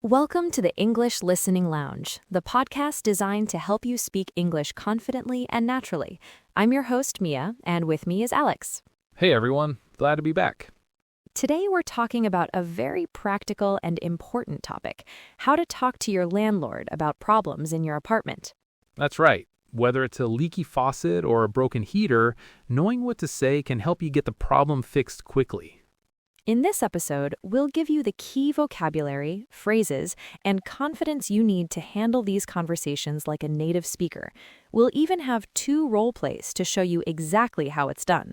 Welcome to the English Listening Lounge, the podcast designed to help you speak English confidently and naturally. I'm your host, Mia, and with me is Alex. Hey everyone, glad to be back. Today we're talking about a very practical and important topic, how to talk to your landlord about problems in your apartment. That's right. Whether it's a leaky faucet or a broken heater, knowing what to say can help you get the problem fixed quickly. In this episode, we'll give you the key vocabulary, phrases, and confidence you need to handle these conversations like a native speaker. We'll even have 2 role plays to show you exactly how it's done.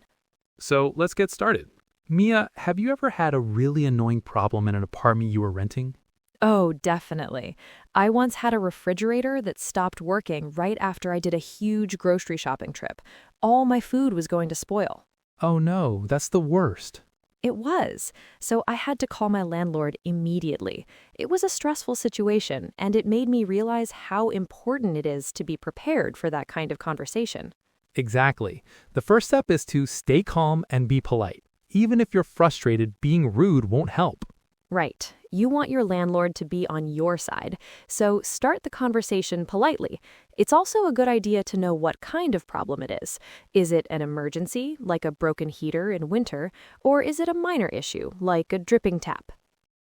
So let's get started. Mia, have you ever had a really annoying problem in an apartment you were renting? Oh, definitely. I once had a refrigerator that stopped working right after I did a huge grocery shopping trip. All my food was going to spoil. Oh no, that's the worst. It was. So I had to call my landlord immediately. It was a stressful situation, and it made me realize how important it is to be prepared for that kind of conversation. Exactly. The first step is to stay calm and be polite. Even if you're frustrated, being rude won't help. Right. You want your landlord to be on your side, so start the conversation politely. It's also a good idea to know what kind of problem it is. Is it an emergency, like a broken heater in winter, or is it a minor issue, like a dripping tap?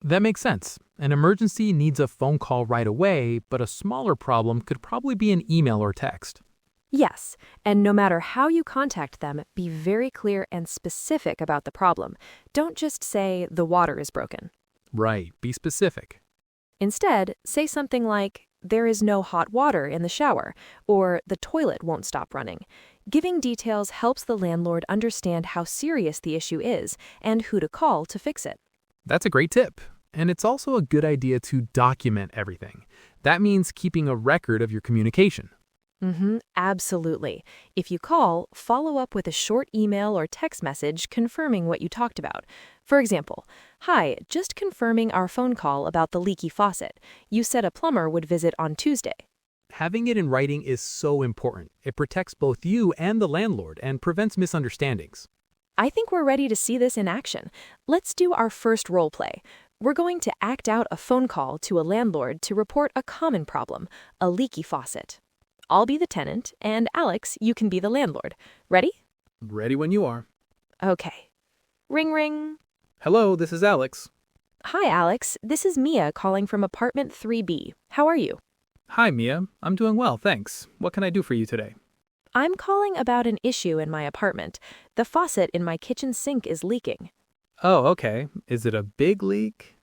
That makes sense. An emergency needs a phone call right away, but a smaller problem could probably be an email or text. Yes, and no matter how you contact them, be very clear and specific about the problem. Don't just say, the water is broken. Right, be specific. Instead, say something like, there is no hot water in the shower, or the toilet won't stop running. Giving details helps the landlord understand how serious the issue is and who to call to fix it. That's a great tip. And it's also a good idea to document everything. That means keeping a record of your communication. Absolutely. If you call, follow up with a short email or text message confirming what you talked about. For example, "Hi, just confirming our phone call about the leaky faucet. You said a plumber would visit on Tuesday." Having it in writing is so important. It protects both you and the landlord and prevents misunderstandings. I think we're ready to see this in action. Let's do our first role play. We're going to act out a phone call to a landlord to report a common problem, a leaky faucet. I'll be the tenant, and Alex, you can be the landlord. Ready? Ready when you are. Okay. Ring, ring. Hello, this is Alex. Hi, Alex. This is Mia calling from apartment 3B. How are you? Hi, Mia. I'm doing well, thanks. What can I do for you today? I'm calling about an issue in my apartment. The faucet in my kitchen sink is leaking. Oh, okay. Is it a big leak?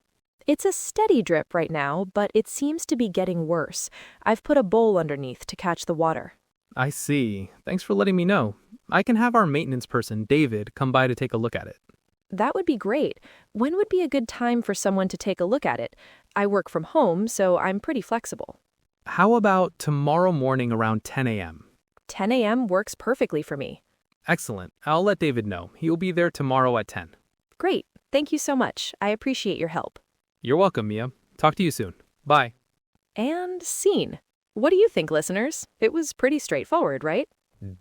It's a steady drip right now, but it seems to be getting worse. I've put a bowl underneath to catch the water. I see. Thanks for letting me know. I can have our maintenance person, David, come by to take a look at it. That would be great. When would be a good time for someone to take a look at it? I work from home, so I'm pretty flexible. How about tomorrow morning around 10 a.m.? 10 a.m. works perfectly for me. Excellent. I'll let David know. He'll be there tomorrow at 10. Great. Thank you so much. I appreciate your help. You're welcome, Mia. Talk to you soon. Bye. And scene. What do you think, listeners? It was pretty straightforward, right?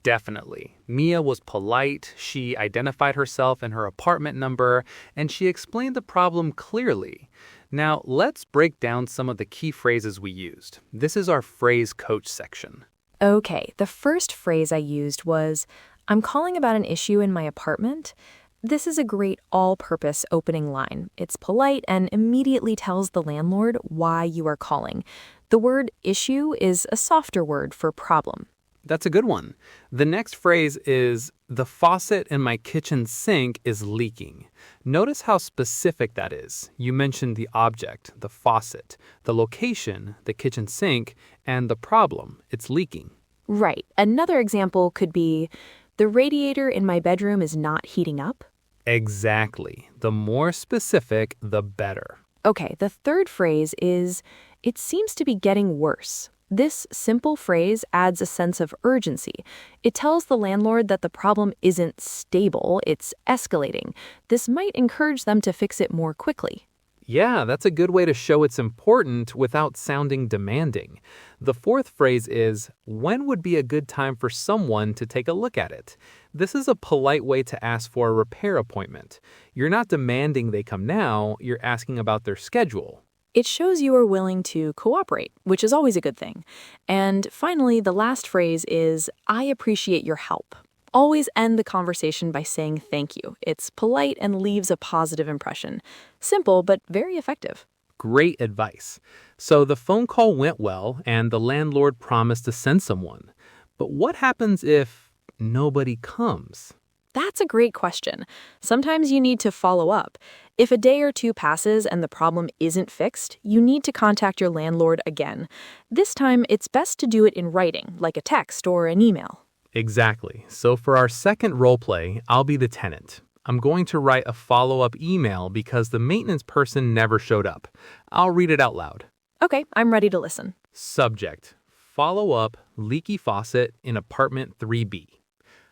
Definitely. Mia was polite, she identified herself and her apartment number, and she explained the problem clearly. Now, let's break down some of the key phrases we used. This is our phrase coach section. Okay, the first phrase I used was, I'm calling about an issue in my apartment. This is a great all-purpose opening line. It's polite and immediately tells the landlord why you are calling. The word issue is a softer word for problem. That's a good one. The next phrase is, the faucet in my kitchen sink is leaking. Notice how specific that is. You mentioned the object, the faucet, the location, the kitchen sink, and the problem, it's leaking. Right. Another example could be, the radiator in my bedroom is not heating up. Exactly. The more specific, the better. Okay, the third phrase is, it seems to be getting worse. This simple phrase adds a sense of urgency. It tells the landlord that the problem isn't stable, it's escalating. This might encourage them to fix it more quickly. Yeah, that's a good way to show it's important without sounding demanding. The fourth phrase is, when would be a good time for someone to take a look at it? This is a polite way to ask for a repair appointment. You're not demanding they come now, you're asking about their schedule. It shows you are willing to cooperate, which is always a good thing. And finally, the last phrase is, I appreciate your help. Always end the conversation by saying thank you. It's polite and leaves a positive impression. Simple, but very effective. Great advice. So the phone call went well and the landlord promised to send someone. But what happens if nobody comes? That's a great question. Sometimes you need to follow up. If a day or two passes and the problem isn't fixed, you need to contact your landlord again. This time, it's best to do it in writing, like a text or an email. Exactly. So for our second role play, I'll be the tenant. I'm going to write a follow-up email because the maintenance person never showed up. I'll read it out loud. Okay, I'm ready to listen. Subject: follow-up, leaky faucet in apartment 3B.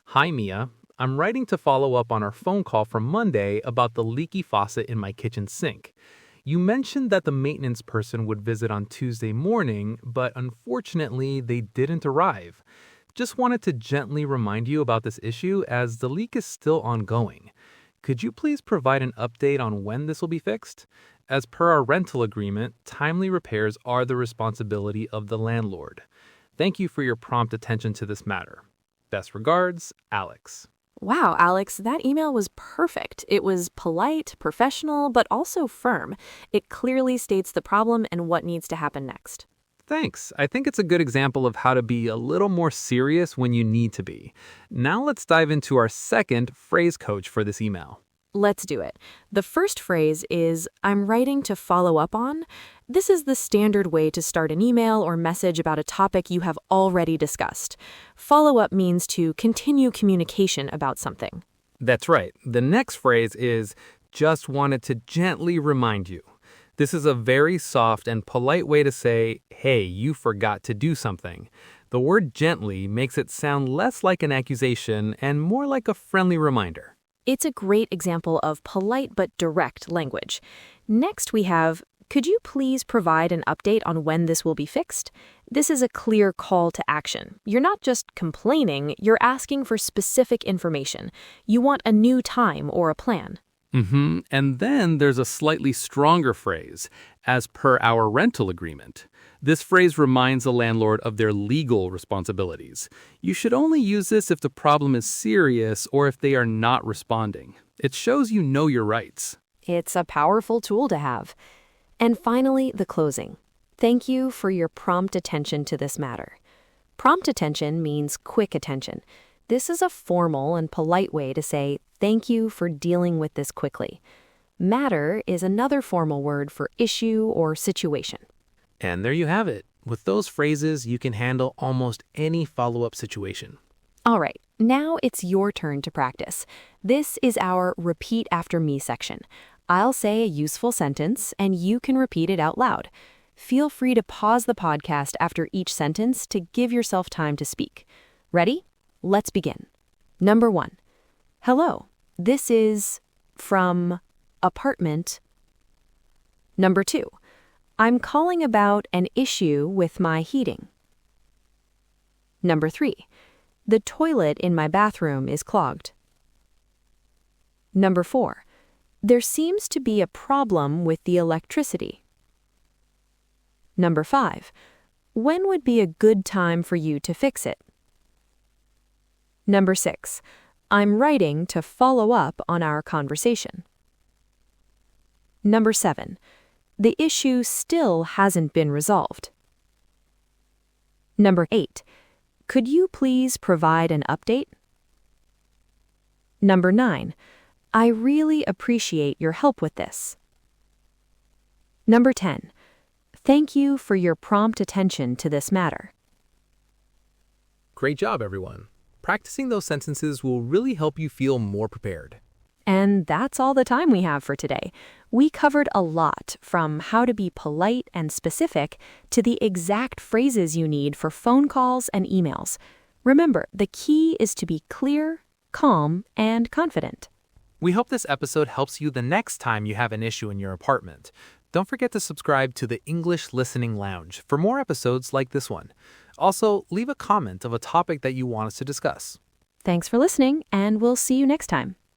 Hi, Mia. I'm writing to follow up on our phone call from Monday about the leaky faucet in my kitchen sink. You mentioned that the maintenance person would visit on Tuesday morning, but unfortunately, they didn't arrive. Just wanted to gently remind you about this issue as the leak is still ongoing. Could you please provide an update on when this will be fixed? As per our rental agreement, timely repairs are the responsibility of the landlord. Thank you for your prompt attention to this matter. Best regards, Alex. Wow, Alex, that email was perfect. It was polite, professional, but also firm. It clearly states the problem and what needs to happen next. Thanks. I think it's a good example of how to be a little more serious when you need to be. Now let's dive into our second phrase coach for this email. Let's do it. The first phrase is, I'm writing to follow up on. This is the standard way to start an email or message about a topic you have already discussed. Follow up means to continue communication about something. That's right. The next phrase is, just wanted to gently remind you. This is a very soft and polite way to say, hey, you forgot to do something. The word gently makes it sound less like an accusation and more like a friendly reminder. It's a great example of polite but direct language. Next we have, could you please provide an update on when this will be fixed? This is a clear call to action. You're not just complaining, you're asking for specific information. You want a new time or a plan. And then there's a slightly stronger phrase, as per our rental agreement. This phrase reminds the landlord of their legal responsibilities. You should only use this if the problem is serious or if they are not responding. It shows you know your rights. It's a powerful tool to have. And finally, the closing. Thank you for your prompt attention to this matter. Prompt attention means quick attention. This is a formal and polite way to say, thank you for dealing with this quickly. Matter is another formal word for issue or situation. And there you have it. With those phrases, you can handle almost any follow-up situation. All right, now it's your turn to practice. This is our repeat after me section. I'll say a useful sentence, and you can repeat it out loud. Feel free to pause the podcast after each sentence to give yourself time to speak. Ready? Let's begin. Number 1. Hello, this is from apartment. Number 2. I'm calling about an issue with my heating. Number 3. The toilet in my bathroom is clogged. Number 4. There seems to be a problem with the electricity. Number 5. When would be a good time for you to fix it? Number 6. I'm writing to follow up on our conversation. Number 7. The issue still hasn't been resolved. Number 8. Could you please provide an update? Number 9. I really appreciate your help with this. Number 10. Thank you for your prompt attention to this matter. Great job, everyone. Practicing those sentences will really help you feel more prepared. And that's all the time we have for today. We covered a lot, from how to be polite and specific to the exact phrases you need for phone calls and emails. Remember, the key is to be clear, calm, and confident. We hope this episode helps you the next time you have an issue in your apartment. Don't forget to subscribe to the English Listening Lounge for more episodes like this one. Also, leave a comment of a topic that you want us to discuss. Thanks for listening, and we'll see you next time.